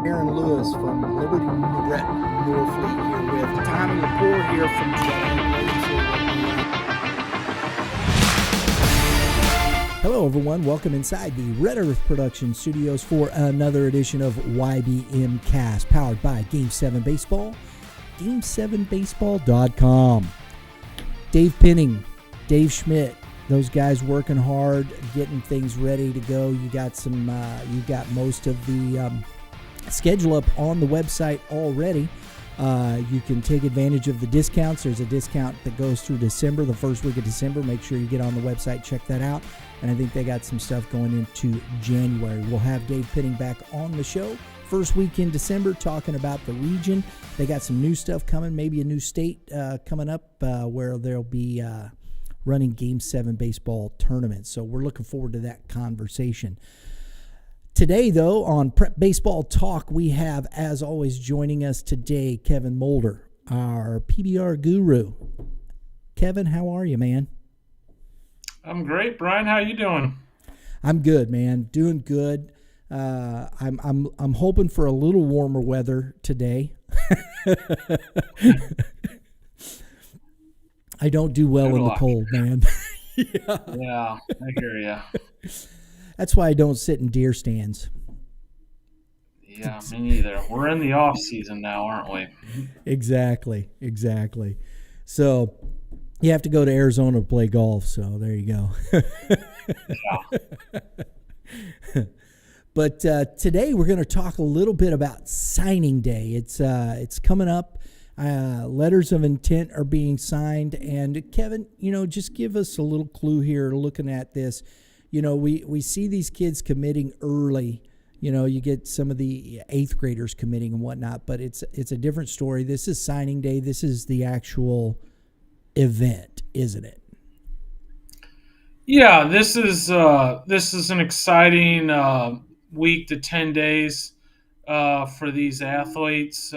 Aaron Lewis from Liberty New Brett Norfleet here with Tommy Lepore here from Hello, everyone. Welcome inside the Red Earth Production Studios for another edition of YBMcast, powered by Game 7 Baseball, Game7Baseball.com. Dave Penning, Dave Schmidt, those guys working hard, getting things ready to go. You got most of the schedule up on the website already. You can take advantage of the discounts. There's a discount that goes through December, the first week of December. Make sure you get on the website, check that out. And I think they got some stuff going into January. We'll have Dave Penning back on the show first week in December talking about the region. They got some new stuff coming, maybe a new state coming up where they'll be running Game 7 baseball tournaments. So we're looking forward to that conversation. Today, though, on Prep Baseball Talk, we have, as always, joining us today, Kevin Moulder, our PBR guru. Kevin, how are you, man? I'm great, Brian. How you doing? I'm good, man. Doing good. I'm hoping for a little warmer weather today. I don't do well in the cold, man. Yeah, I hear you. That's why I don't sit in deer stands. Yeah, me neither. We're in the off season now, aren't we? Exactly. So you have to go to Arizona to play golf. So there you go. Yeah. But today we're going to talk a little bit about signing day. It's coming up. Letters of intent are being signed. And Kevin, just give us a little clue here looking at this. We see these kids committing early. You get some of the eighth graders committing and whatnot, but it's a different story. This is signing day. This is the actual event, isn't it? Yeah, this is an exciting week to 10 days for these athletes.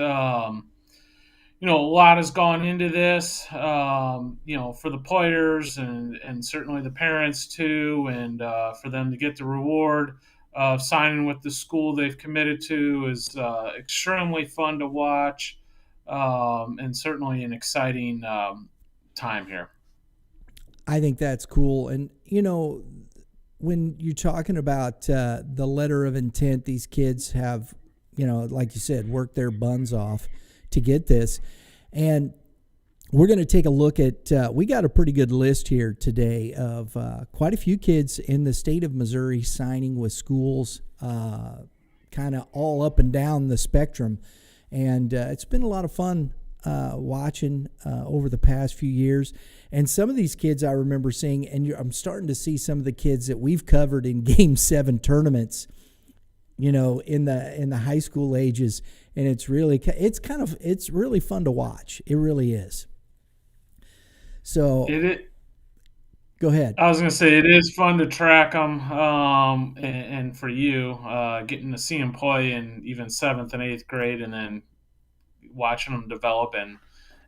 A lot has gone into this, for the players and certainly the parents too, and for them to get the reward of signing with the school they've committed to is extremely fun to watch, and certainly an exciting time here. I think that's cool. And, when you're talking about the letter of intent, these kids have, like you said, worked their buns off to get this. And we're going to take a look at, we got a pretty good list here today of quite a few kids in the state of Missouri signing with schools kind of all up and down the spectrum. And it's been a lot of fun watching over the past few years. And some of these kids I remember seeing, and I'm starting to see some of the kids that we've covered in Game 7 tournaments, in the high school ages. And it's really fun to watch. It really is. So go ahead. I was going to say it is fun to track them, and for you, getting to see them play in even 7th and 8th grade, and then watching them develop and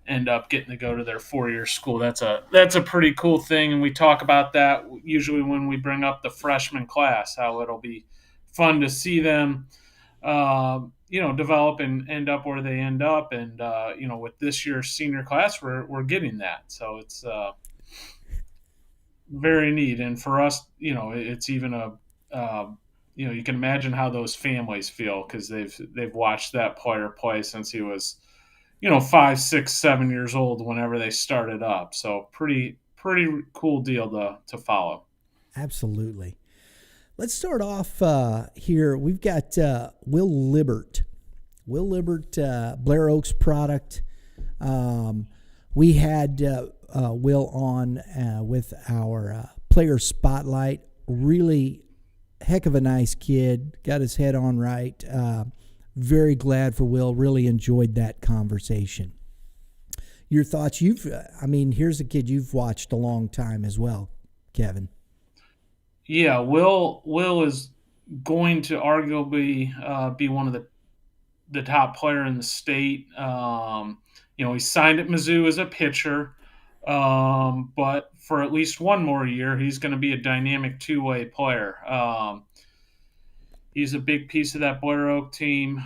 end up getting to go to their 4-year school. That's a pretty cool thing, and we talk about that usually when we bring up the freshman class, how it'll be fun to see them develop and end up where they end up. And with this year's senior class, we're getting that, so it's very neat. And for us, it's even you can imagine how those families feel, because they've watched that player play since he was 5, 6, 7 years old whenever they started up. So pretty cool deal to follow. Absolutely. Let's start off here. We've got Will Libbert. Will Libbert, Blair Oaks product. We had Will on with our player spotlight. Really heck of a nice kid. Got his head on right. Very glad for Will. Really enjoyed that conversation. Your thoughts? Here's a kid you've watched a long time as well, Kevin. Yeah, Will is going to arguably be one of the top player in the state. He signed at Mizzou as a pitcher, but for at least one more year, he's going to be a dynamic two-way player. He's a big piece of that Blair Oak team.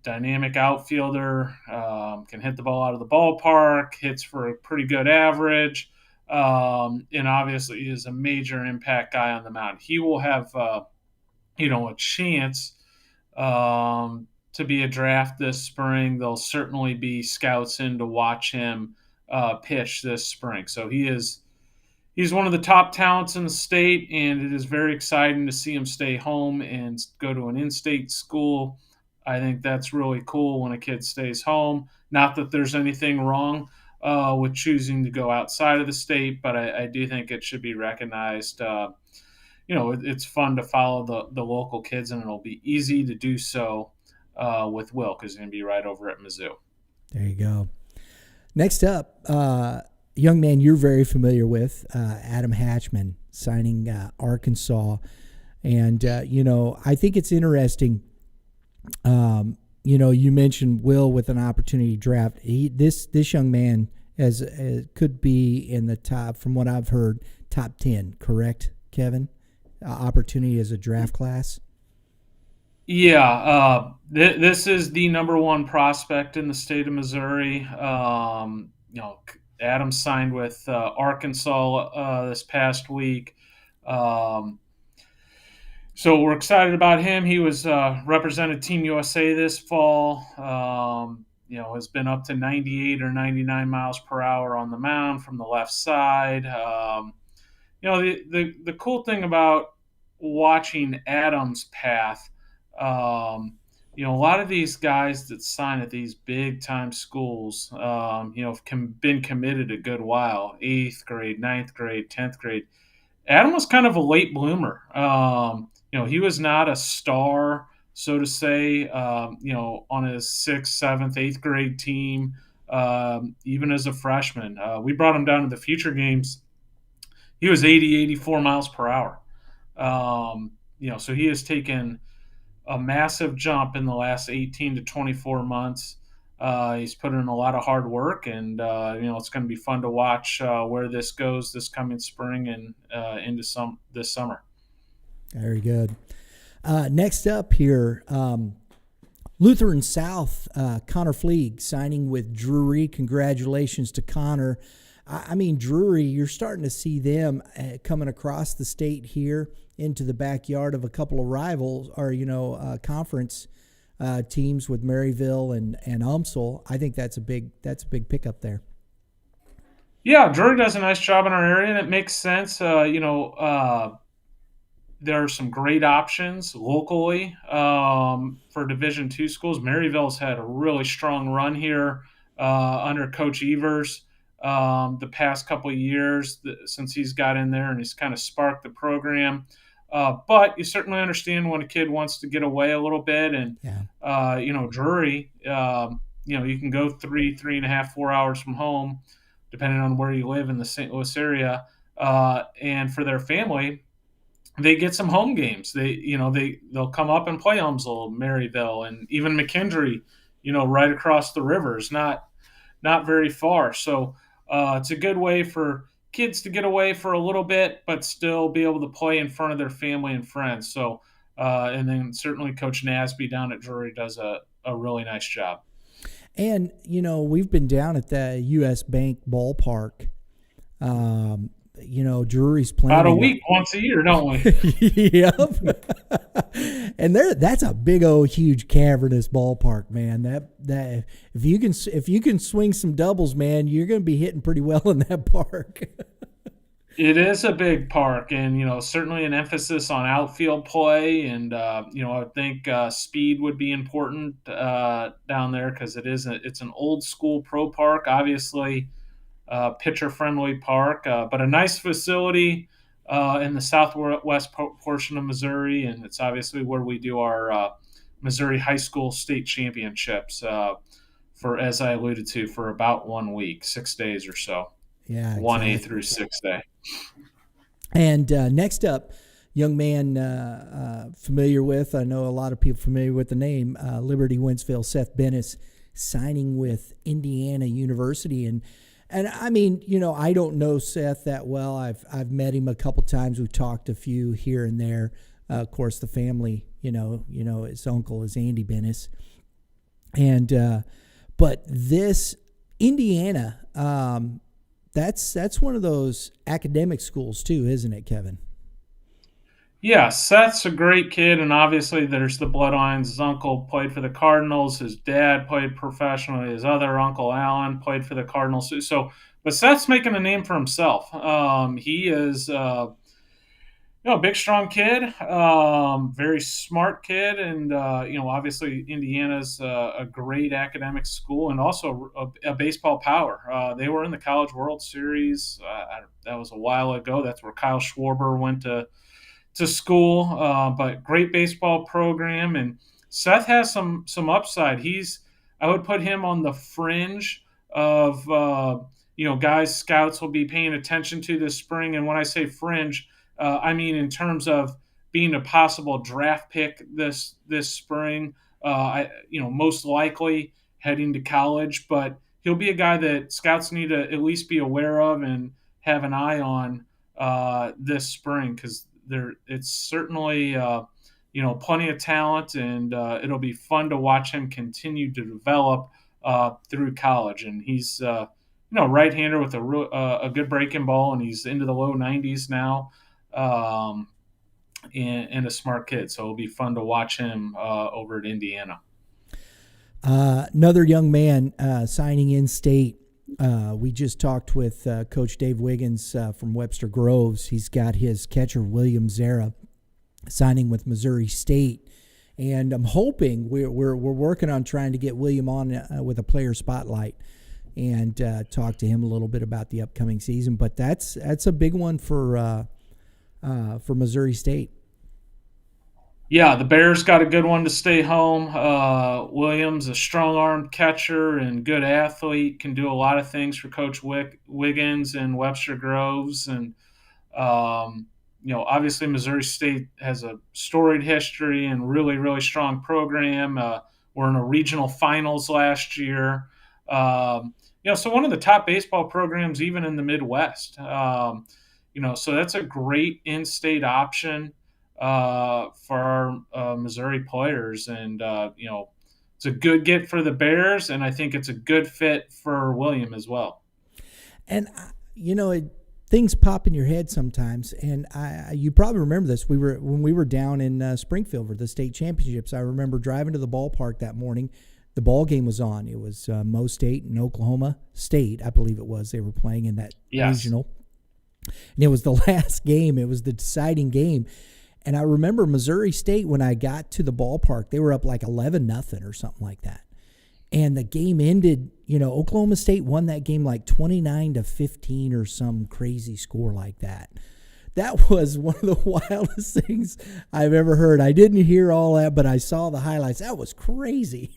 Dynamic outfielder, can hit the ball out of the ballpark, hits for a pretty good average, and obviously is a major impact guy on the mound. He will have, a chance to be a draft this spring. There'll certainly be scouts in to watch him pitch this spring. So he's one of the top talents in the state, and it is very exciting to see him stay home and go to an in-state school. I think that's really cool when a kid stays home. Not that there's anything wrong with choosing to go outside of the state, but I do think it should be recognized. It's fun to follow the local kids, and it'll be easy to do so with Will because he's going to be right over at Mizzou. There you go. Next up, young man you're very familiar with, Adam Hatchman, signing Arkansas. And, I think it's interesting. You mentioned Will with an opportunity draft. This young man could be in the top, from what I've heard, top 10, correct, Kevin? Opportunity as a draft class? Yeah, this is the number one prospect in the state of Missouri. Adam signed with Arkansas this past week. So we're excited about him. He was represented Team USA this fall. Has been up to 98 or 99 miles per hour on the mound from the left side. The cool thing about watching Adam's path, a lot of these guys that sign at these big time schools, have been committed a good while, 8th grade, 9th grade, 10th grade. Adam was kind of a late bloomer. He was not a star, so to say, on his 6th, 7th, 8th grade team, even as a freshman. We brought him down to the future games. He was 80, 84 miles per hour. So he has taken a massive jump in the last 18 to 24 months. He's put in a lot of hard work, and it's going to be fun to watch where this goes this coming spring and into this summer. Very good. Next up here, Lutheran South, Connor Fleeg signing with Drury. Congratulations to Connor. Drury, you're starting to see them coming across the state here into the backyard of a couple of rivals or, conference teams with Maryville and UMSL. I think that's a big pickup there. Yeah, Drury does a nice job in our area, and it makes sense. There are some great options locally for Division II schools. Maryville's had a really strong run here under Coach Evers the past couple of years since he's got in there, and he's kind of sparked the program. But you certainly understand when a kid wants to get away a little bit, and Drury, you can go 3.5, 4 hours from home, depending on where you live in the St. Louis area. And for their family, they get some home games. They'll come up and play UMSL, Maryville, and even McKendree, right across the river is not very far. So it's a good way for kids to get away for a little bit, but still be able to play in front of their family and friends. So, and then certainly Coach Nasby down at Drury does a really nice job. And, we've been down at the U.S. Bank ballpark. Drury's playing about a week, once a year, don't we? Yep. And that's a big old huge cavernous ballpark, man. That if you can swing some doubles, man, you're going to be hitting pretty well in that park. It is a big park, and certainly an emphasis on outfield play, and I think speed would be important down there because it's an old school pro park, obviously. Pitcher-friendly park, but a nice facility in the southwest portion of Missouri, and it's obviously where we do our Missouri high school state championships for, as I alluded to, for about 1 week, 6 days or so. Yeah, exactly. 1A through 6A. And next up, young man familiar with, I know a lot of people familiar with the name, Liberty Wentzville, Seth Bennis, signing with Indiana University. And I don't know Seth that well. I've met him a couple times. We've talked a few here and there. Of course, the family, his uncle is Andy Bennis, and but this Indiana, that's one of those academic schools too, isn't it, Kevin? Yeah, Seth's a great kid, and obviously there's the bloodlines. His uncle played for the Cardinals. His dad played professionally. His other uncle, Alan, played for the Cardinals. But Seth's making a name for himself. He is, big, strong kid, very smart kid, and obviously Indiana's a great academic school and also a baseball power. They were in the College World Series. That was a while ago. That's where Kyle Schwarber went to school, but great baseball program. And Seth has some upside. I would put him on the fringe of guys scouts will be paying attention to this spring. And when I say fringe, I mean in terms of being a possible draft pick this spring. Most likely heading to college, but he'll be a guy that scouts need to at least be aware of and have an eye on this spring, because it's certainly plenty of talent, and it'll be fun to watch him continue to develop through college. And he's right-hander with a good breaking ball, and he's into the low 90s now, and a smart kid. So it'll be fun to watch him over at Indiana. Another young man signing in state. We just talked with Coach Dave Wiggins from Webster Groves. He's got his catcher, William Zera, signing with Missouri State. And I'm hoping we're working on trying to get William on with a player spotlight and talk to him a little bit about the upcoming season. But that's a big one for Missouri State. Yeah, the Bears got a good one to stay home. Williams, a strong-armed catcher and good athlete, can do a lot of things for Coach Wiggins and Webster Groves. And, obviously Missouri State has a storied history and really, really strong program. We're in a regional finals last year. So one of the top baseball programs even in the Midwest. So that's a great in-state option for our Missouri players. And, it's a good get for the Bears, and I think it's a good fit for William as well. And, things pop in your head sometimes. And you probably remember this. When we were down in Springfield for the state championships, I remember driving to the ballpark that morning. The ball game was on. It was Mo State and Oklahoma State, I believe it was. They were playing in that regional. And it was the last game. It was the deciding game. And I remember Missouri State, when I got to the ballpark, they were up like 11-0 or something like that. And the game ended, Oklahoma State won that game like 29-15 or some crazy score like that. That was one of the wildest things I've ever heard. I didn't hear all that, but I saw the highlights. That was crazy.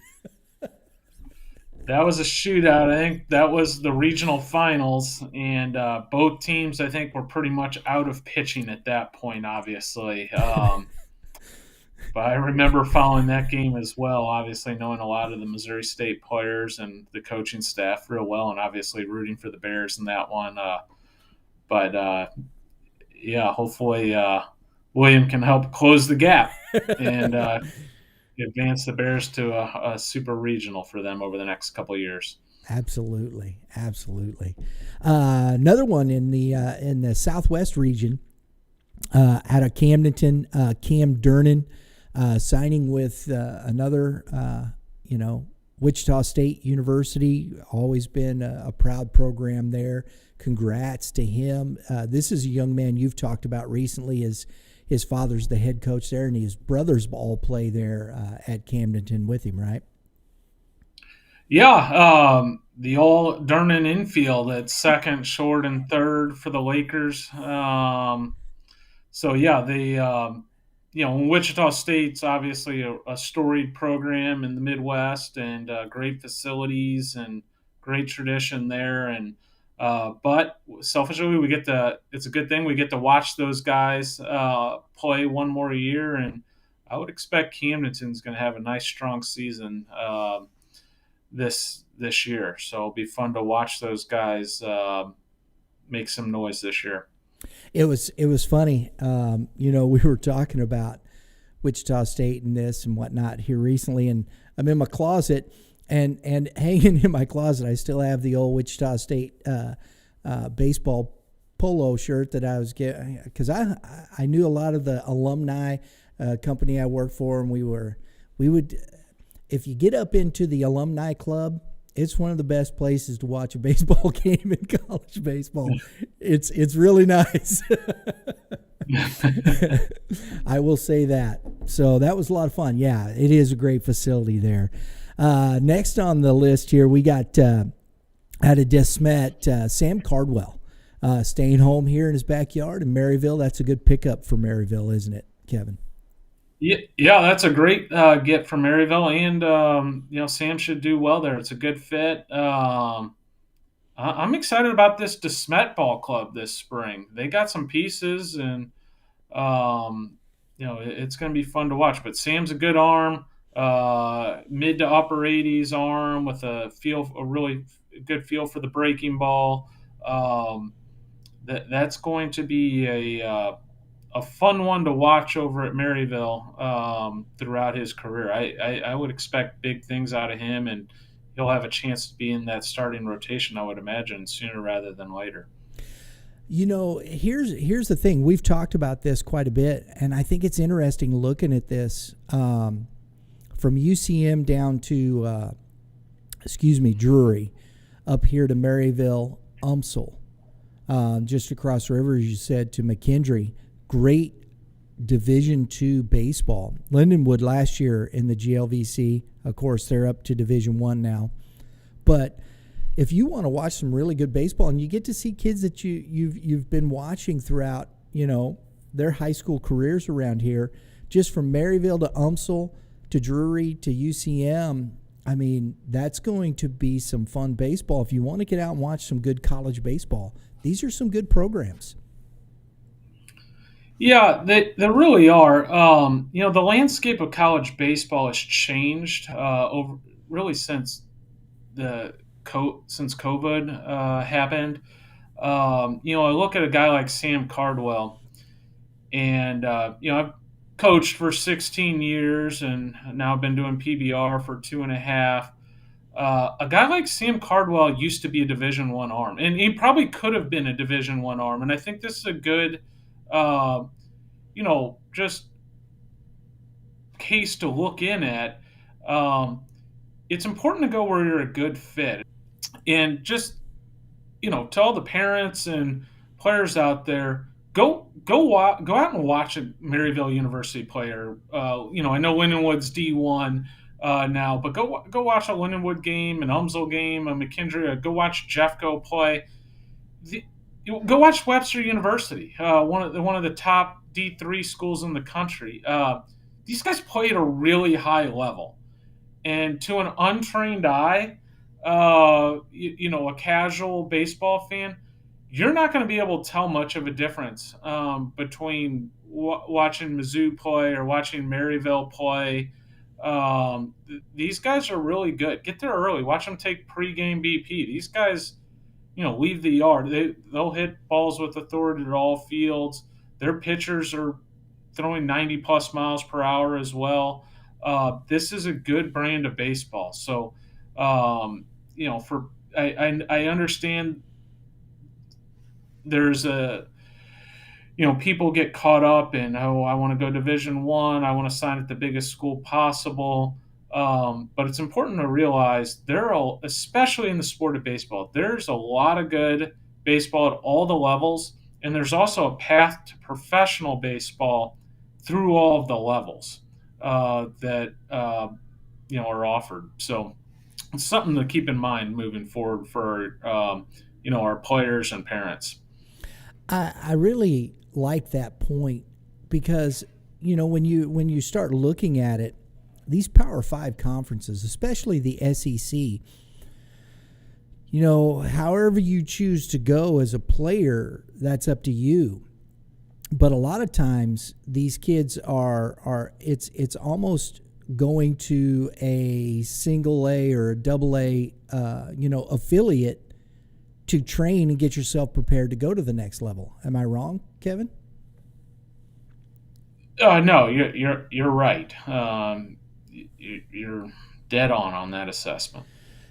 That was a shootout. I think that was the regional finals, and both teams, I think, were pretty much out of pitching at that point, obviously. But I remember following that game as well, obviously knowing a lot of the Missouri State players and the coaching staff real well, and obviously rooting for the Bears in that one. Hopefully William can help close the gap and advance the Bears to a super regional for them over the next couple of years. Absolutely. Another one in the Southwest region, out of Camdenton, Cam Durnan, signing with another, Wichita State University. Always been a proud program there. Congrats to him. This is a young man you've talked about recently. His father's the head coach there, and his brothers all play there at Camdenton with him, right? Yeah, the all Durnan infield at second, short, and third for the Lakers. Wichita State's obviously a storied program in the Midwest, and great facilities and great tradition there. And but selfishly, it's a good thing we get to watch those guys play one more year, and I would expect Camdenton's going to have a nice, strong season this year. So it'll be fun to watch those guys make some noise this year. It was funny. We were talking about Wichita State and this and whatnot here recently, and I'm in my closet, and hanging in my closet, I still have the old Wichita State baseball polo shirt that I was getting, because I knew a lot of the alumni company I worked for, and we would, if you get up into the alumni club, it's one of the best places to watch a baseball game in college baseball. It's really nice. I will say that. So that was a lot of fun. Yeah, it is a great facility there. Next on the list here, we got out of De Smet, Sam Cardwell, staying home here in his backyard in Maryville. That's a good pickup for Maryville, isn't it, Kevin? Yeah, that's a great get from Maryville, and Sam should do well there. It's a good fit. I'm excited about this DeSmet Ball Club this spring. They got some pieces, and it's going to be fun to watch. But Sam's a good arm, mid to upper 80s arm with a really good feel for the breaking ball. That's going to be a fun one to watch over at Maryville throughout his career. I would expect big things out of him, and he'll have a chance to be in that starting rotation, I would imagine, sooner rather than later. Here's the thing. We've talked about this quite a bit, and I think it's interesting looking at this from UCM down to, Drury, up here to Maryville, UMSL, just across the river, as you said, to McKendree. Great Division II baseball. Lindenwood last year in the GLVC, of course, they're up to Division I now. But if you want to watch some really good baseball, and you get to see kids that you've been watching throughout, their high school careers around here, just from Maryville to UMSL to Drury to UCM, I mean, that's going to be some fun baseball. If you want to get out and watch some good college baseball, these are some good programs. Yeah, they really are. The landscape of college baseball has changed over really since COVID happened. I look at a guy like Sam Cardwell, and I've coached for 16 years, and now I've been doing PBR for 2.5. A guy like Sam Cardwell used to be a Division I arm, and he probably could have been a Division I arm. And I think this is a good just case to look in at. It's important to go where you're a good fit, and just to all the parents and players out there, go out and watch a Maryville University player. I know Lindenwood's D1 now, but go watch a Lindenwood game, an UMSL game, a McKendree. Go watch Jeffco play. Go watch Webster University, one of the top D3 schools in the country. These guys play at a really high level, and to an untrained eye, a casual baseball fan, you're not going to be able to tell much of a difference between watching Mizzou play or watching Maryville play. These guys are really good. Get there early. Watch them take pregame BP. These guys, leave the yard. They'll hit balls with authority at all fields. Their pitchers are throwing 90-plus miles per hour as well. This is a good brand of baseball. So, I understand there's people get caught up in, I want to go Division I. I want to sign at the biggest school possible. But it's important to realize especially in the sport of baseball, there's a lot of good baseball at all the levels, and there's also a path to professional baseball through all of the levels that are offered. So it's something to keep in mind moving forward for our players and parents. I really like that point because when you start looking at it, these Power 5 conferences, especially the SEC, however you choose to go as a player, that's up to you. But a lot of times these kids it's almost going to a single A or a double A, affiliate to train and get yourself prepared to go to the next level. Am I wrong, Kevin? No, you're right. You're dead on that assessment.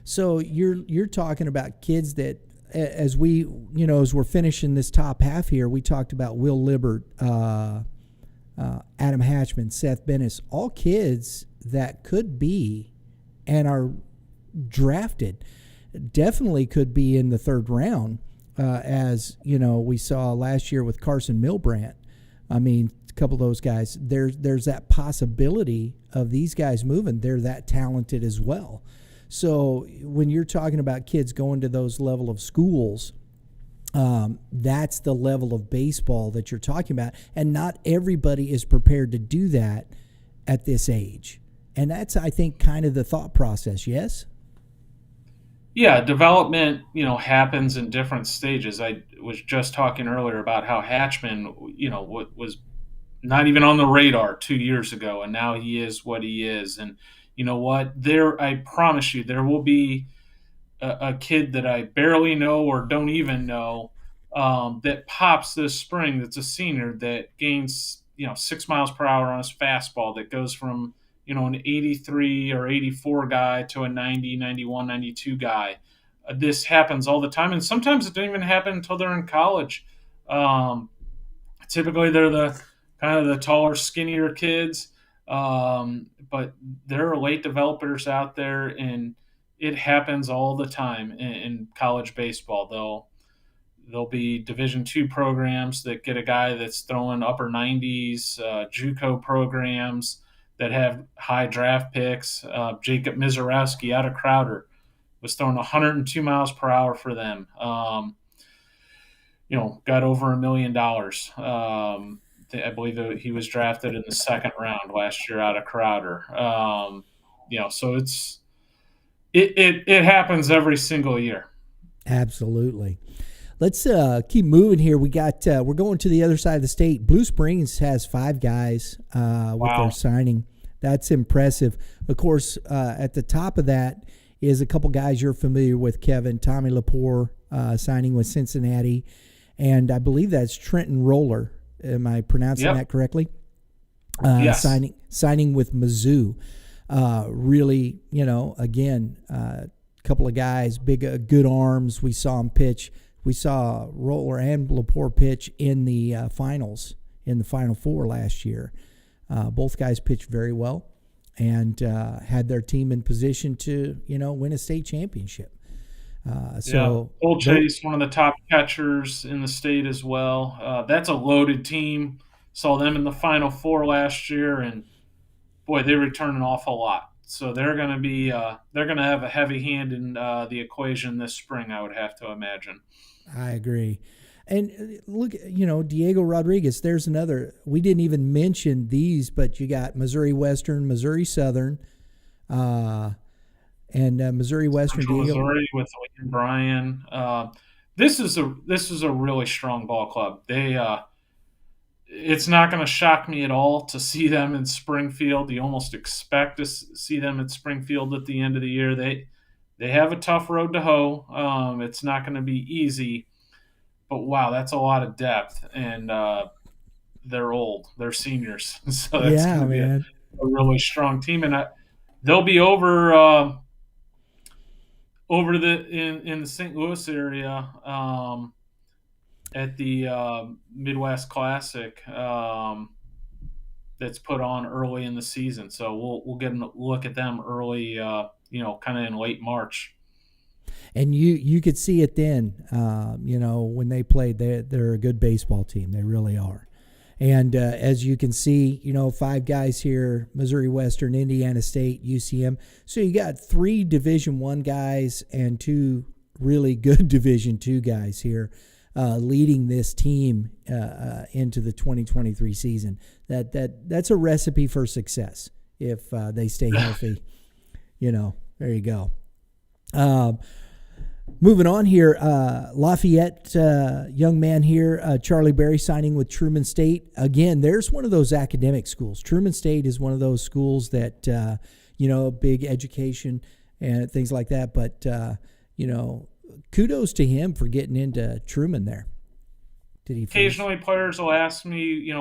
So you're talking about kids that, as we, as we're finishing this top half here, we talked about Will Libbert, Adam Hatchman, Seth Bennis, all kids that could be and are drafted, definitely could be in the third round, as we saw last year with Carson Milbrandt. I mean, a couple of those guys. There's that possibility of these guys moving. They're that talented as well. So when you're talking about kids going to those level of schools, that's the level of baseball that you're talking about. And not everybody is prepared to do that at this age. And that's, I think, kind of the thought process, yes? Yeah, development, happens in different stages. I was just talking earlier about how Hatchman, was not even on the radar 2 years ago, and now he is what he is. And you know what? I promise you, there will be a kid that I barely know or don't even know that pops this spring. That's a senior that gains 6 miles per hour on his fastball. That goes from an 83 or 84 guy to a 90, 91, 92 guy. This happens all the time, and sometimes it doesn't even happen until they're in college. Typically, they're the kind of the taller, skinnier kids, but there are late developers out there, and it happens all the time in college baseball. There'll be Division II programs that get a guy that's throwing upper 90s, JUCO programs that have high draft picks. Jacob Mizorowski out of Crowder was throwing 102 miles per hour for them. Got over $1 million. I believe that he was drafted in the second round last year out of Crowder. So it happens every single year. Absolutely. Let's keep moving here. We're going to the other side of the state. Blue Springs has 5 guys with their signing. That's impressive. Of course, at the top of that is a couple guys you're familiar with, Kevin. Tommy Lepore signing with Cincinnati, and I believe that's Trenton Roller. Am I pronouncing that correctly? Yes. Signing with Mizzou. Really, again, a couple of guys, big, good arms. We saw them pitch. We saw Roller and Lepore pitch in the finals, in the Final Four last year. Both guys pitched very well and had their team in position to, win a state championship. Old Chase, one of the top catchers in the state as well. That's a loaded team. Saw them in the Final Four last year, and boy, they return an awful lot. So they're going to have a heavy hand in the equation this spring, I would have to imagine. I agree. And look, Diego Rodriguez, there's another. We didn't even mention these, but you got Missouri Western, Missouri Southern, and Missouri Western. Central Missouri with Lincoln Bryan. This is a really strong ball club. It's not going to shock me at all to see them in Springfield. You almost expect to see them at Springfield at the end of the year. They have a tough road to hoe. It's not going to be easy, but wow, that's a lot of depth, and they're old. They're seniors, so that's going to be a really strong team. And they'll be over in the St. Louis area at the Midwest Classic that's put on early in the season. So we'll get a look at them early, kind of in late March. And you could see it then, when they played. They're a good baseball team. They really are. And as you can see, 5 guys here: Missouri Western, Indiana State, UCM. So you got 3 Division I guys and 2 really good Division II guys here leading this team into the 2023 season. That's a recipe for success if they stay healthy. There you go. Moving on here, Lafayette, young man here, Charlie Berry signing with Truman State. Again, there's one of those academic schools. Truman State is one of those schools that, big education and things like that. But, kudos to him for getting into Truman there. Did he finish? Occasionally, players will ask me,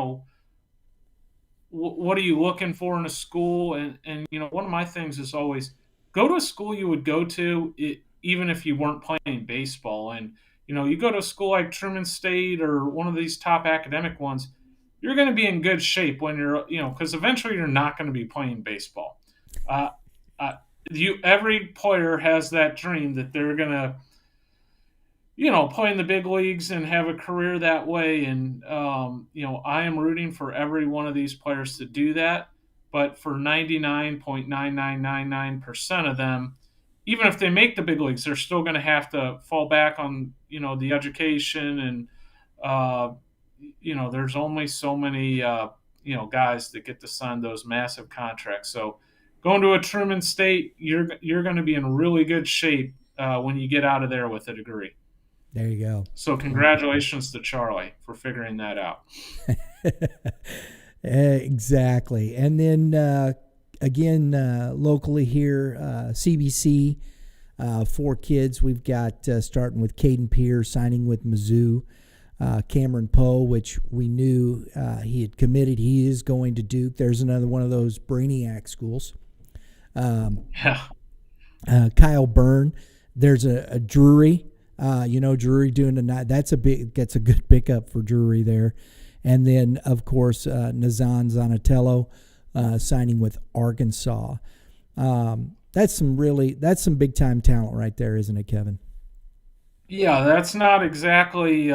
what are you looking for in a school? And one of my things is always go to a school you would go to even if you weren't playing baseball. And you go to a school like Truman State or one of these top academic ones, you're going to be in good shape when you're because eventually you're not going to be playing baseball. Uh, uh, every player has that dream that they're going to play in the big leagues and have a career that way. And, I am rooting for every one of these players to do that. But for 99.9999% of them, even if they make the big leagues, they're still going to have to fall back on, the education. And, there's only so many, guys that get to sign those massive contracts. So going to a Truman State, you're going to be in really good shape when you get out of there with a degree. There you go. So congratulations to Charlie for figuring that out. Exactly. And then again, locally here, CBC, 4 kids. We've got starting with Caden Pierce, signing with Mizzou. Cameron Poe, which we knew he had committed. He is going to Duke. There's another one of those Brainiac schools. Yeah. Kyle Byrne. There's a Drury. Drury doing that's a good pickup for Drury there. And then of course Nazan Zanatello signing with Arkansas. That's some big time talent right there, isn't it, Kevin? Yeah, that's not exactly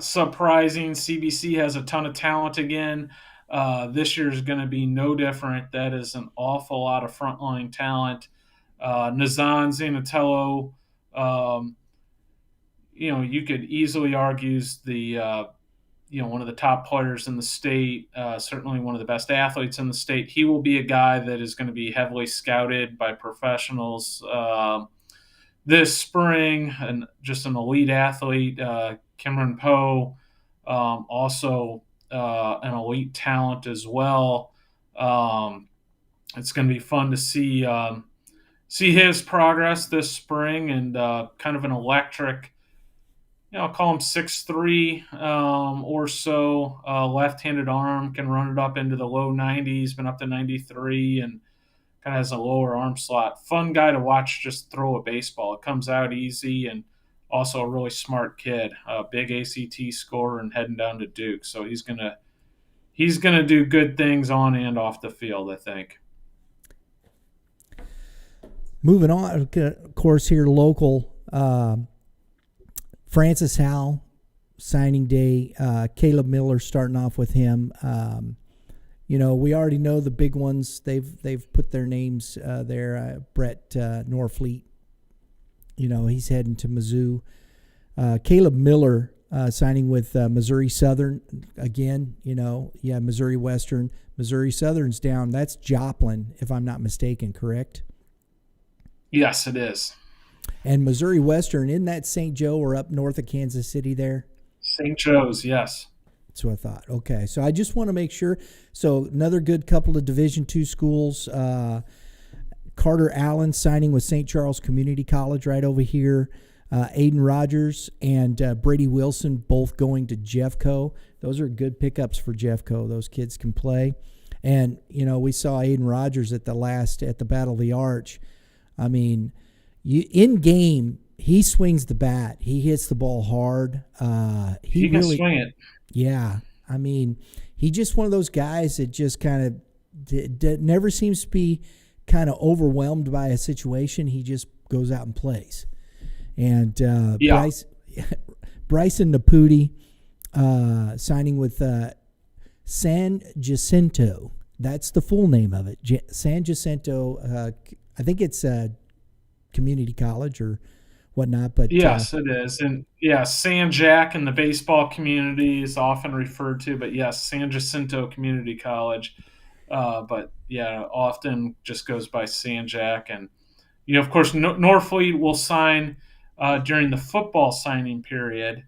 surprising. CBC has a ton of talent again. This year is going to be no different. That is an awful lot of frontline talent. Nazan Zanatello, you could easily argue the one of the top players in the state, certainly one of the best athletes in the state. He will be a guy that is going to be heavily scouted by professionals this spring, and just an elite athlete. Cameron Poe, also an elite talent as well. It's going to be fun to see his progress this spring, and kind of an electric. I'll call him 6'3" or so. Left-handed arm, can run it up into the low 90s, been up to 93, and kind of has a lower arm slot. Fun guy to watch just throw a baseball. It comes out easy, and also a really smart kid. A big ACT scorer and heading down to Duke. So he's gonna do good things on and off the field, I think. Moving on, of course, here local. Francis Howell, signing day. Caleb Miller starting off with him. We already know the big ones. They've put their names there. Brett Norfleet, he's heading to Mizzou. Caleb Miller signing with Missouri Southern again. Missouri Western. Missouri Southern's down. That's Joplin, if I'm not mistaken, correct? Yes, it is. And Missouri Western, in that St. Joe or up north of Kansas City there? St. Joe's, yes. That's what I thought. Okay, so I just want to make sure. So another good couple of Division II schools. Carter Allen signing with St. Charles Community College right over here. Aiden Rogers and Brady Wilson both going to Jeffco. Those are good pickups for Jeffco. Those kids can play. And, we saw Aiden Rogers at the Battle of the Arch. I mean, in game, he swings the bat. He hits the ball hard. He can really swing it. Yeah. I mean, he's just one of those guys that just kind of never seems to be kind of overwhelmed by a situation. He just goes out and plays. And Bryson Naputi signing with San Jacinto. That's the full name of it. San Jacinto, I think it's community college or whatnot. But yes, it is. And San Jack in the baseball community is often referred to, but yes, San Jacinto Community College. But often just goes by San Jack. And of course, Norfleet will sign during the football signing period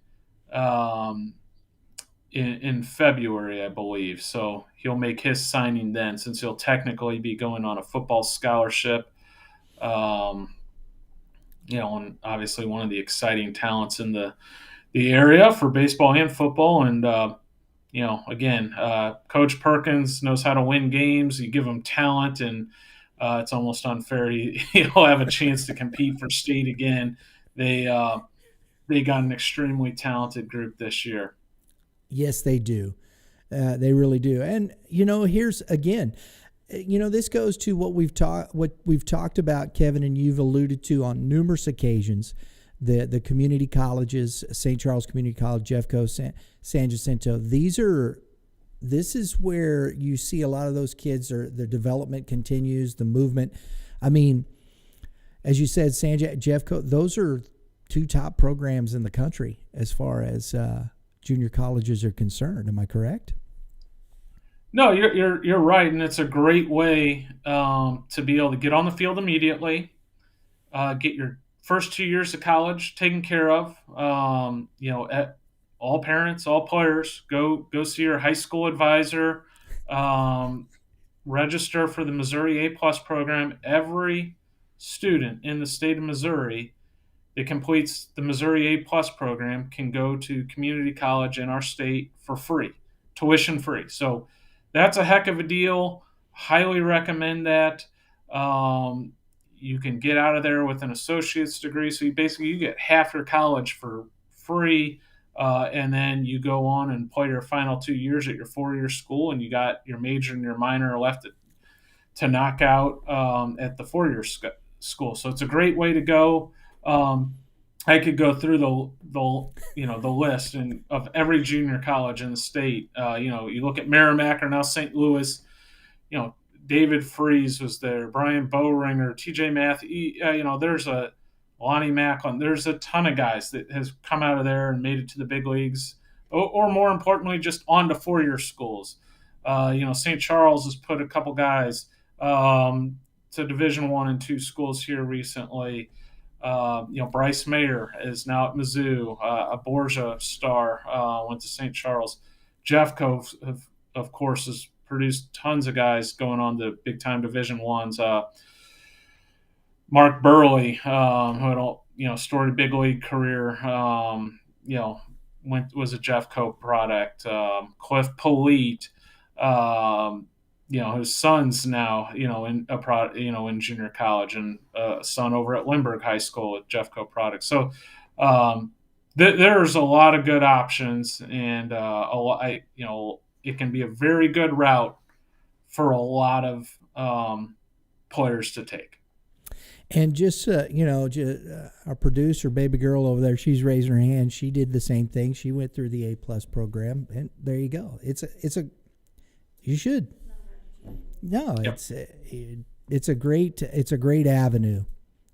in February, I believe. So he'll make his signing then, since he'll technically be going on a football scholarship. and obviously one of the exciting talents in the area for baseball and football. And again, Coach Perkins knows how to win games. You give him talent, and it's almost unfair he'll have a chance to compete for state again. They got an extremely talented group this year. Yes, they do. They really do. And here's again, this goes to what we've talked about, Kevin, and you've alluded to on numerous occasions. The community colleges, St. Charles Community College, Jeffco, San Jacinto. This is where you see a lot of those kids. Their development continues, the movement. I mean, as you said, Jeffco. Those are two top programs in the country as far as junior colleges are concerned. Am I correct? No, you're right, and it's a great way to be able to get on the field immediately, get your first 2 years of college taken care of. All parents, all players, go see your high school advisor. Register for the Missouri A+ program. Every student in the state of Missouri that completes the Missouri A+ program can go to community college in our state for free, tuition free. So that's a heck of a deal. Highly recommend that. You can get out of there with an associate's degree. So you get half your college for free. And then you go on and play your final 2 years at your 4-year school, and you got your major and your minor left to knock out at the 4-year school. So it's a great way to go. I could go through the list of every junior college in the state. You look at Merrimack or now St. Louis. David Freeze was there, Brian Bowringer, T.J. Matthew. There's a Lonnie Macklin. There's a ton of guys that has come out of there and made it to the big leagues, or more importantly, just on to 4-year schools. St. Charles has put a couple guys to Division I and II schools here recently. Bryce Mayer is now at Mizzou. A Borgia star went to St. Charles. Jeffco, of course, has produced tons of guys going on to big-time Division I's. Mark Burley, who had storied big league career, was a Jeffco product. Cliff Polite, his son's now, in junior college, and a son over at Lindbergh High School at Jeffco product. So there's a lot of good options, and it can be a very good route for a lot of players to take. And just our producer, baby girl over there, she's raising her hand. She did the same thing. She went through the A+ program, and there you go. You should. No, yep. It's a great avenue.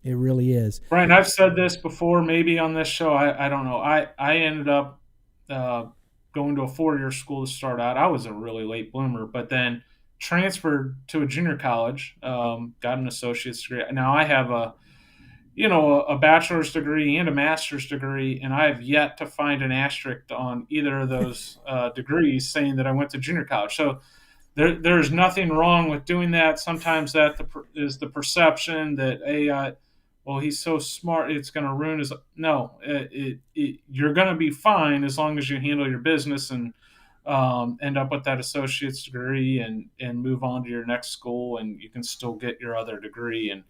It really is. Brian, I've said this before, maybe on this show. I don't know. I ended up going to a 4-year school to start out. I was a really late bloomer, but then transferred to a junior college, got an associate's degree. Now I have a bachelor's degree and a master's degree, and I have yet to find an asterisk on either of those degrees saying that I went to junior college. So there's nothing wrong with doing that. Sometimes that is the perception that, he's so smart, it's going to ruin his. No, you're going to be fine as long as you handle your business and end up with that associate's degree and move on to your next school, and you can still get your other degree, and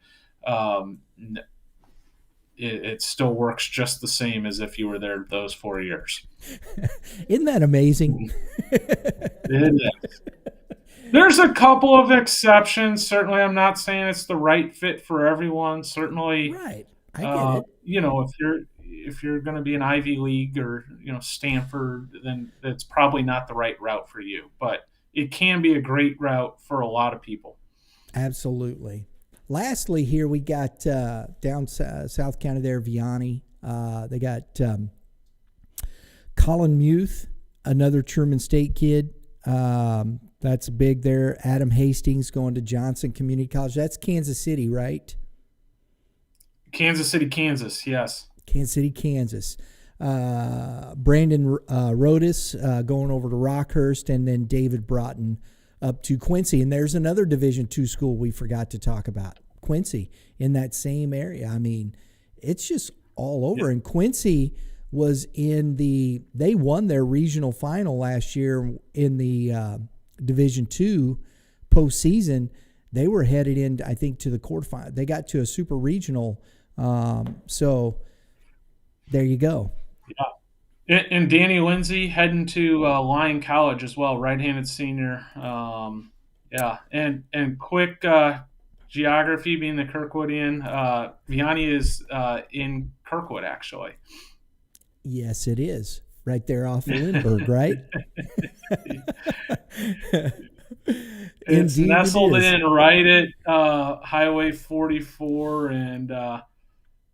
it still works just the same as if you were there those 4 years. Isn't that amazing? It is. There's a couple of exceptions. Certainly, I'm not saying it's the right fit for everyone. Certainly, right. I get it. If you're going to be an Ivy League or Stanford, then it's probably not the right route for you. But it can be a great route for a lot of people. Absolutely. Lastly, here we got down South County there, Vianney. They got Colin Muth, another Truman State kid. That's big there. Adam Hastings going to Johnson Community College. That's Kansas City, right? Kansas City, Kansas, yes. Kansas City, Kansas. Brandon Rodas going over to Rockhurst, and then David Broughton up to Quincy. And there's another Division II school we forgot to talk about, Quincy, in that same area. I mean, it's just all over. And Quincy was they won their regional final last year in the Division II postseason. They were headed in, I think, to the quarterfinal. They got to a super regional. So there you go. And Danny Lindsay heading to Lyon College as well, right-handed senior. Yeah, and quick geography, being the Kirkwoodian, Vianney is in Kirkwood, actually. Yes, it is. Right there off of Lindbergh, right? It's Indeed, nestled it is. in right at Highway 44 and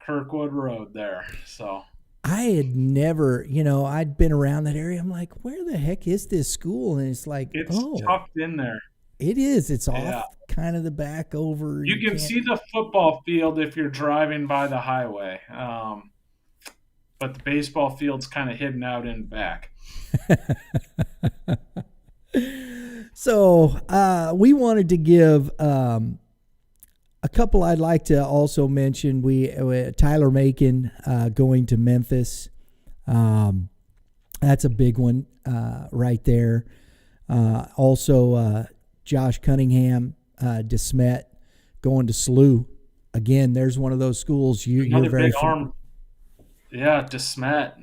Kirkwood Road there. So I had never, I'd been around that area. I'm like, where the heck is this school? And it's like, it's oh, tucked in there. it is. It's Yeah. off kind of the back over. You can see the football field if you're driving by the highway. But the baseball field's kind of hidden out in back. So we wanted to give a couple I'd like to also mention. Tyler Macon going to Memphis. That's a big one right there. Also, Josh Cunningham, DeSmet going to SLU. Again, there's one of those schools you're very big arm. Yeah, DeSmet.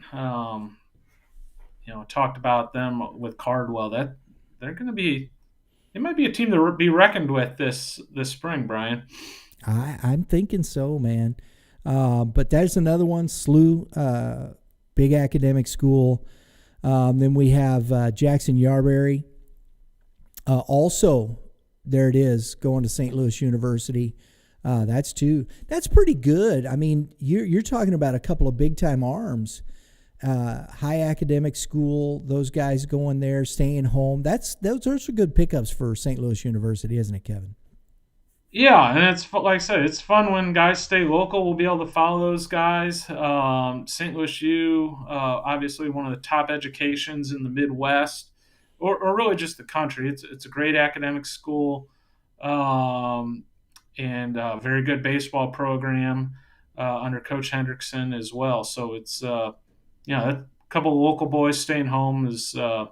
Talked about them with Cardwell. That they're going to be. It might be a team to be reckoned with this spring, Brian. I'm thinking so, man. But there's another one, SLU, big academic school. Then we have Jackson Yarberry. Also, there it is, going to St. Louis University. That's pretty good. I mean, you're talking about a couple of big time arms. High academic school, those guys going there, staying home. Those are good pickups for St. Louis University, isn't it, Kevin? Yeah, and it's like I said, it's fun when guys stay local. We'll be able to follow those guys. St. Louis U, obviously one of the top educations in the Midwest, or really just the country. It's a great academic school, and a very good baseball program under Coach Hendrickson as well. So it's a couple of local boys staying home is fun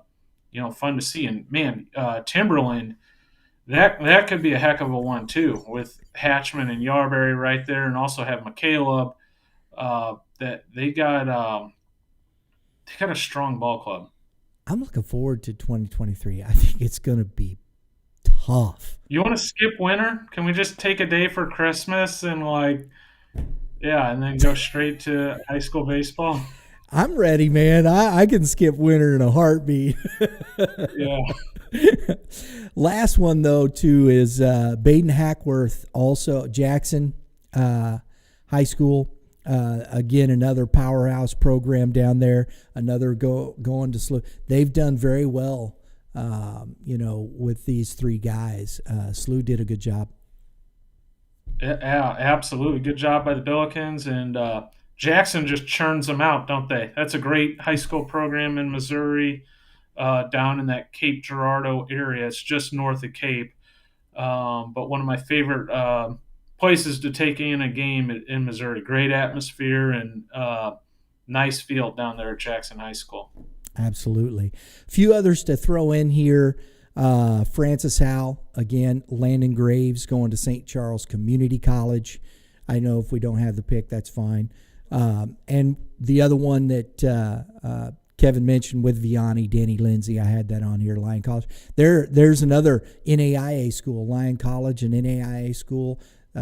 to see. And man, Timberland. That could be a heck of a one too, with Hatchman and Yarberry right there, and also have McCaleb. That they got a strong ball club. I'm looking forward to 2023. I think it's going to be tough. You want to skip winter? Can we just take a day for Christmas and and then go straight to high school baseball? I'm ready, man. I can skip winter in a heartbeat. Yeah. Last one, though, too, is Baden Hackworth, also Jackson High School. Again, another powerhouse program down there. Another going to SLU. They've done very well, with these three guys. SLU did a good job. Yeah, absolutely. Good job by the Billikens. And Jackson just churns them out, don't they? That's a great high school program in Missouri. Down in that Cape Girardeau area. It's just north of Cape. But one of my favorite places to take in a game in Missouri. Great atmosphere and nice field down there at Jackson High School. Absolutely. A few others to throw in here. Francis Howell, again, Landon Graves going to St. Charles Community College. I know if we don't have the pick, that's fine. And the other one that Kevin mentioned with Vianney, Danny Lindsay. I had that on here, Lyon College. There's another NAIA school, Lyon College, an NAIA school.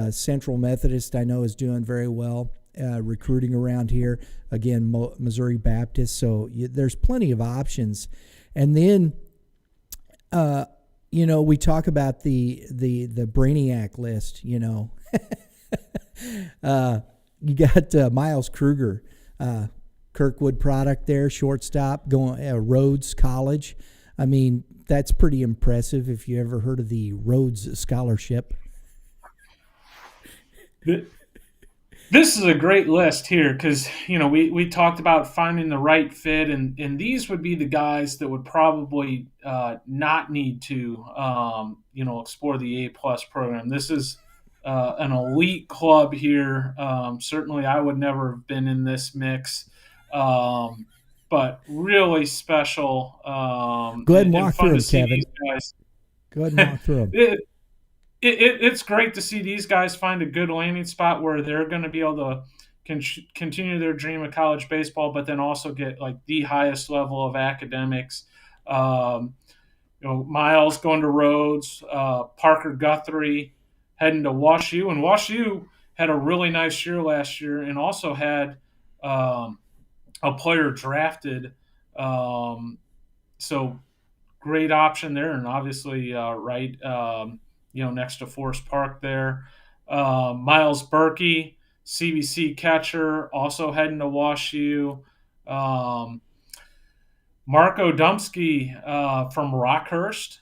Central Methodist, I know, is doing very well recruiting around here. Again, Missouri Baptist. So there's plenty of options. And then, we talk about the Brainiac list. You got Miles Kruger. Kirkwood product there, shortstop, going Rhodes College. I mean, that's pretty impressive if you ever heard of the Rhodes Scholarship. This is a great list here because, we talked about finding the right fit, and these would be the guys that would probably not need to, explore the A-plus program. This is an elite club here. Certainly, I would never have been in this mix, but really special Go ahead and and walk through fun to them, see Kevin. these guys. Go ahead and walk through them. It's great to see these guys find a good landing spot where they're going to be able to continue their dream of college baseball, but then also get like the highest level of academics. Um, Miles going to Rhodes, Parker Guthrie heading to WashU, and WashU had a really nice year last year, and also had a player drafted. So great option there, and obviously right, next to Forest Park there. Miles Berkey, CBC catcher, also heading to WashU. Um, Marco Dumsky from Rockhurst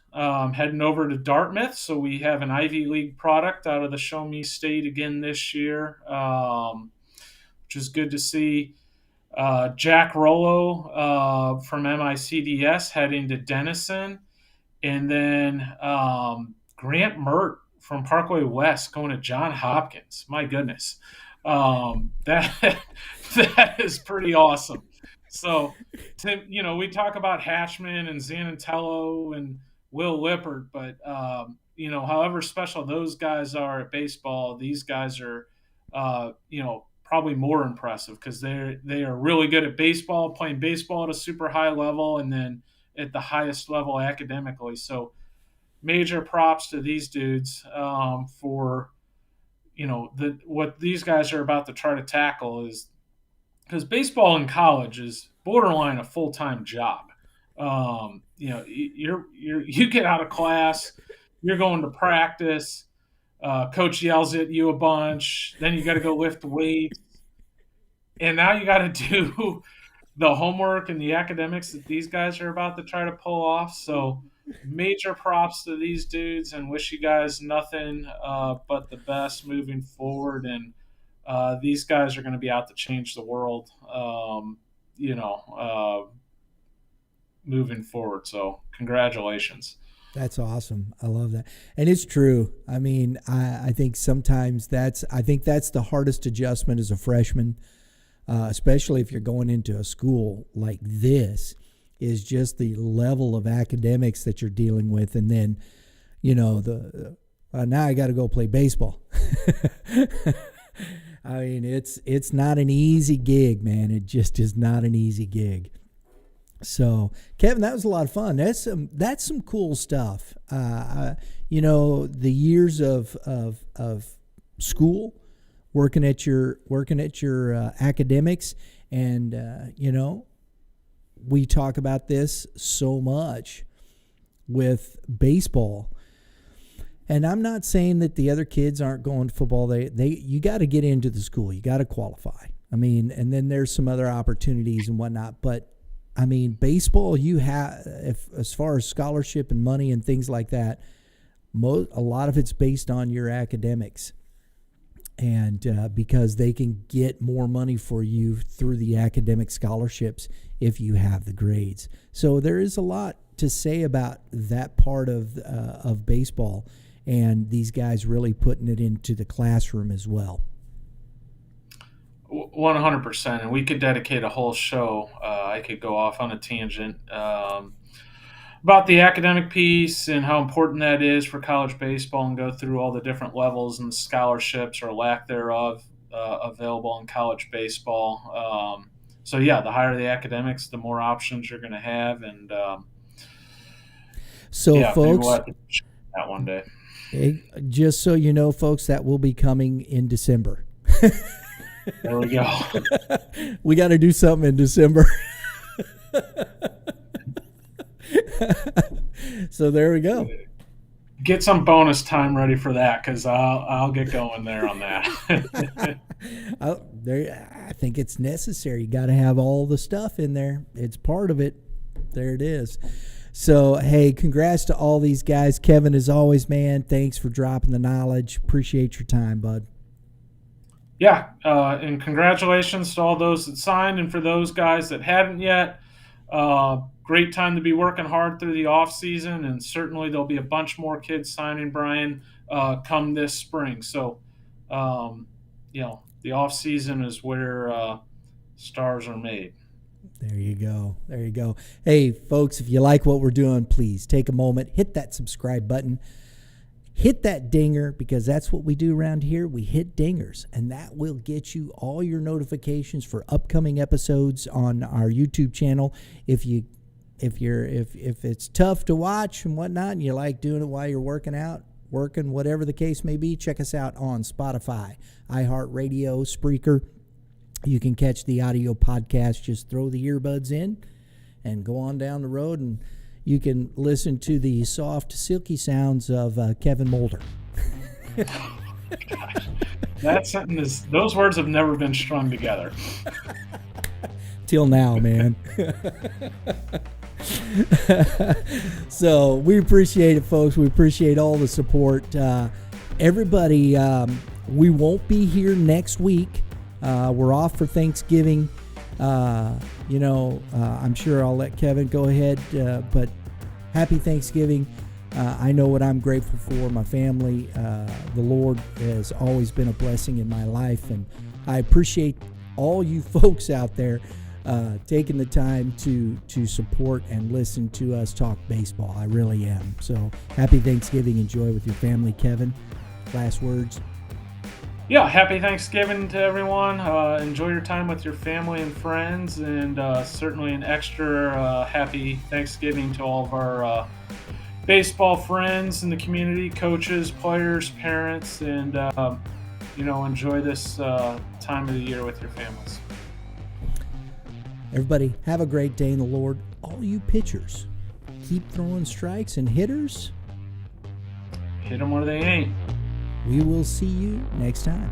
heading over to Dartmouth. So we have an Ivy League product out of the Show Me State again this year, which is good to see. Jack Rollo from MICDS heading to Denison. And then Grant Mert from Parkway West going to John Hopkins. My goodness. That that is pretty awesome. So, we talk about Hatchman and Zanatello and Will Lippert, but, however special those guys are at baseball, these guys are, probably more impressive because they are really good at baseball, playing baseball at a super high level, and then at the highest level academically. So major props to these dudes for, what these guys are about to try to tackle is because baseball in college is borderline a full-time job. You get out of class, you're going to practice, coach yells at you a bunch, then you got to go lift weights, and now you got to do the homework and the academics that these guys are about to try to pull off. So major props to these dudes, and wish you guys nothing but the best moving forward. And these guys are going to be out to change the world, moving forward. So congratulations. That's awesome. I love that. And it's true. I mean, I think sometimes that's the hardest adjustment as a freshman, especially if you're going into a school like this, is just the level of academics that you're dealing with. And then, now I got to go play baseball. I mean, it's not an easy gig, man. It just is not an easy gig. So, Kevin, that was a lot of fun. That's some cool stuff. The years of school, working at your academics, and we talk about this so much with baseball. And I'm not saying that the other kids aren't going to football. You got to get into the school. You got to qualify. I mean, and then there's some other opportunities and whatnot. But I mean, baseball, you have, as far as scholarship and money and things like that, a lot of it's based on your academics, and because they can get more money for you through the academic scholarships if you have the grades. So there is a lot to say about that part of baseball, and these guys really putting it into the classroom as well. 100%, and we could dedicate a whole show. I could go off on a tangent about the academic piece and how important that is for college baseball, and go through all the different levels and scholarships or lack thereof available in college baseball. So yeah, the higher the academics, the more options you're going to have, and folks, we'll have to that one day. Just so you know, folks, that will be coming in December. There we go. We got to do something in December. So there we go. Get some bonus time ready for that, because I'll get going there on that. I think it's necessary. You got to have all the stuff in there. It's part of it. There it is. So, hey, congrats to all these guys. Kevin, as always, man, thanks for dropping the knowledge. Appreciate your time, bud. Yeah, and congratulations to all those that signed, and for those guys that hadn't yet, Great time to be working hard through the off season, and certainly there'll be a bunch more kids signing, Brian, come this spring. So, the off season is where stars are made. There you go. There you go. Hey, folks, if you like what we're doing, please take a moment, hit that subscribe button, hit that dinger, because that's what we do around here. We hit dingers, and that will get you all your notifications for upcoming episodes on our YouTube channel. If it's tough to watch and whatnot, and you like doing it while you're working, whatever the case may be, check us out on Spotify, iHeartRadio, Spreaker. You can catch the audio podcast. Just throw the earbuds in and go on down the road, and you can listen to the soft, silky sounds of Kevin Moulder. That sentence those words have never been strung together. Till now, man. So we appreciate it, folks. We appreciate all the support. Everybody, we won't be here next week. We're off for Thanksgiving. I'm sure I'll let Kevin go ahead, but happy Thanksgiving. I know what I'm grateful for, my family. The Lord has always been a blessing in my life, and I appreciate all you folks out there taking the time to support and listen to us talk baseball. I really am. So happy Thanksgiving. Enjoy with your family. Kevin, last words. Yeah, happy Thanksgiving to everyone. Enjoy your time with your family and friends, and certainly an extra happy Thanksgiving to all of our baseball friends in the community, coaches, players, parents, and enjoy this time of the year with your families. Everybody, have a great day in the Lord. All you pitchers, keep throwing strikes, and hitters, hit them where they ain't. We will see you next time.